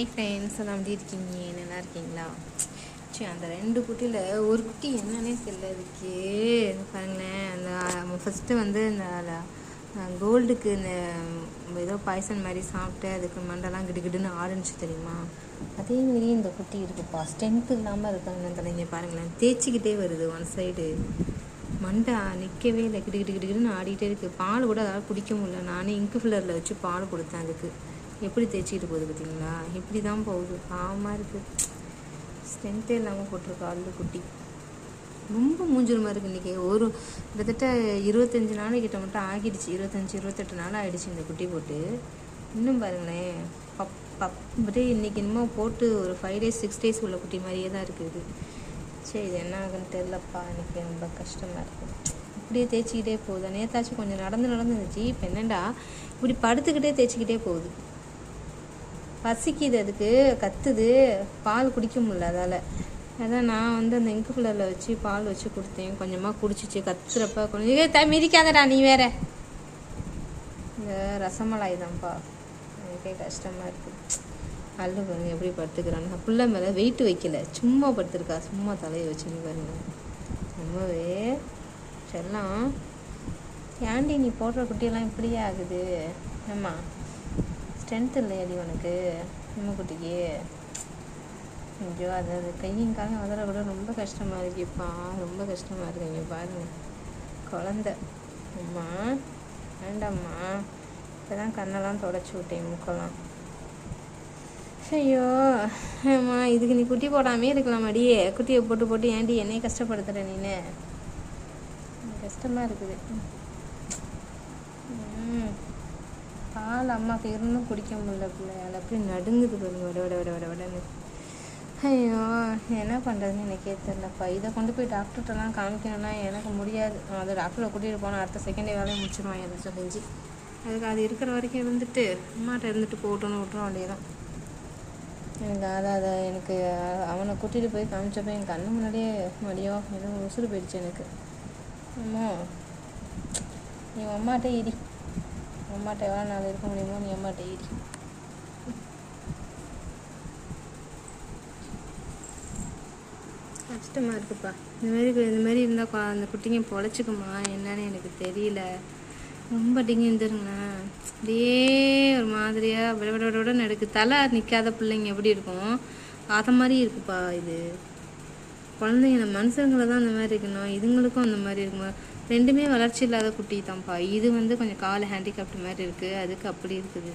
Hi friends, எல்லாம் எப்படி இருக்கீங்க? நல்லா இருக்கீங்களா? சரி, அந்த 2 குட்டியில் ஒரு குட்டி என்னன்னே தெரியல. இதுக்கு பாருங்களேன், அந்த ஃபஸ்ட்டு வந்து இந்த கோல்டுக்கு இந்த ஏதோ பாய்சன் மாதிரி சாப்பிட்டு அதுக்கு மண்டெல்லாம் கிடுகிடுன்னு ஆரம்பிச்சு தெரியுமா? அதேமாரி இந்த குட்டி இருக்குப்பா, ஸ்ட்ரென்த் இல்லாமல் இருக்காங்க. தலைங்க பாருங்களேன், தேய்ச்சிக்கிட்டே வருது ஒன் சைடு. மண்டை நிற்கவே இல்லை, கிடுகிடுன்னு ஆடிக்கிட்டே இருக்குது. பால் கூட அதாவது குடிக்க முடியல. நானே இங்கு ஃபில்லரில் வச்சு பால் கொடுத்தேன் அதுக்கு. எப்படி தேய்ச்சிக்கிட்டு போகுது பார்த்தீங்களா? இப்படி தான் போகுது. பாவமாக இருக்குது. ஸ்ட்ரென்த்தே இல்லாமல் போட்டிருக்கா அந்த குட்டி. ரொம்ப மூஞ்சுரமாக இருக்குது இன்றைக்கி. கிட்டத்தட்ட 25 நாளைக்கிட்ட மட்டும் ஆகிடுச்சு. 25-28 நாள் ஆகிடுச்சு இந்த குட்டி போட்டு. இன்னும் பாருங்களேன், அப்படியே இன்றைக்கி இன்னமும் போட்டு ஒரு 5 days 6 days உள்ள குட்டி மாதிரியே தான் இருக்குது. சரி, இது என்ன ஆகுன்னு தெரிலப்பா. எனக்கு ரொம்ப கஷ்டமாக இருக்குது. இப்படியே தேய்ச்சிக்கிட்டே போகுது. நேற்றாச்சும் கொஞ்சம் நடந்து இருந்துச்சு. இப்போ என்னென்னா இப்படி படுத்துக்கிட்டே தேய்ச்சிக்கிட்டே போகுது. பசிக்குது, அதுக்கு கத்துது, பால் குடிக்க முடியல. அதான் நான் வந்து அந்த இங்கு ஃபில்லரில் வச்சு பால் வச்சு கொடுத்தேன். கொஞ்சமாக குடிச்சிச்சு. கத்துறப்ப கொஞ்சம் மிதிக்காதடா நீ வேற. இந்த ரசமலாய் தான்ப்பா, எனக்கே கஷ்டமாக இருக்குது. அல்லு பாருங்க எப்படி படுத்துக்கிறான்னு. பிள்ளை மேலே வெயிட் வைக்கல, சும்மா படுத்துருக்கா. சும்மா தலையை வச்சுன்னு பாருங்க. ரொம்பவே செல்லம். ஏன்டி நீ போடுற குட்டியெல்லாம் இப்படியே ஆகுது? ஆமா, ஸ்ட்ரென்த் இல்லையாடி உனக்கு நம்ம குட்டிக்கு? ஐயோ, அது கையும் காலம் வதற கூட ரொம்ப கஷ்டமாக இருக்குப்பா. ரொம்ப கஷ்டமாக இருக்குங்க. பாருங்கள், குழந்த. அம்மா வேண்டாம்மா. இப்போ தான் கண்ணெல்லாம் தொடச்சி விட்டேன், முக்கெல்லாம். ஐயோ ஆமாம், இதுக்கு நீ குட்டி போடாமே இருக்கலாமாடி? குட்டியை போட்டு ஏன்டி என்னையே கஷ்டப்படுத்துகிற நீனு? கஷ்டமாக இருக்குது. பால் அம்மாவுக்கு இருந்தும் குடிக்க முடியல பிள்ளையால். அப்படி நடுங்குது பாருங்க, விடன்னு. ஐயோ, என்ன பண்ணுறதுன்னு எனக்கே தெரிலப்பா. இதை கொண்டு போய் டாக்டர்கிட்டலாம் காமிக்கணும்னா எனக்கு முடியாது. அதை டாக்டரை கூட்டிகிட்டு போனால் அடுத்த செகண்டே வேலையை முடிச்சிடுவான் ஏதாச்சும் செஞ்சு. அதுக்கு அது இருக்கிற வரைக்கும் இருந்துட்டு அம்மாட்ட இருந்துட்டு போட்டோன்னு விட்டுற வேண்டியதான். எனக்கு அவனை கூட்டிகிட்டு போய் காமிச்சப்போ என் கண்ணு முன்னாடியே மடியோ ஏதோ உசுறு போயிடுச்சு எனக்கு. அம்மா, நீ அம்மாட்ட இடி. அம்மாட்ட எவ்வளோ நாள் இருக்க முடியுமோ நீ அம்மாட்ட இடி. கஷ்டமாக இருக்குப்பா. இந்த மாதிரி இருந்தால் அந்த குட்டிங்க பொழைச்சிக்குமா என்னன்னு எனக்கு தெரியல. ரொம்ப டிங்கிருந்துருங்களேன். அப்படியே ஒரு மாதிரியாக விட நடக்கு. தலை நிற்காத பிள்ளைங்க எப்படி இருக்கும் அதை மாதிரி இருக்குப்பா. இது குழந்தைங்க, இந்த மனுஷங்களை தான் அந்த மாதிரி இருக்கணும், இதுங்களுக்கும் அந்த மாதிரி இருக்குமா? ரெண்டுமே வளர்ச்சி இல்லாத குட்டி தான்ப்பா. இது வந்து கொஞ்சம் கால் ஹேண்டிகேப்ட் மாதிரி இருக்குது, அதுக்கு அப்படி இருக்குது.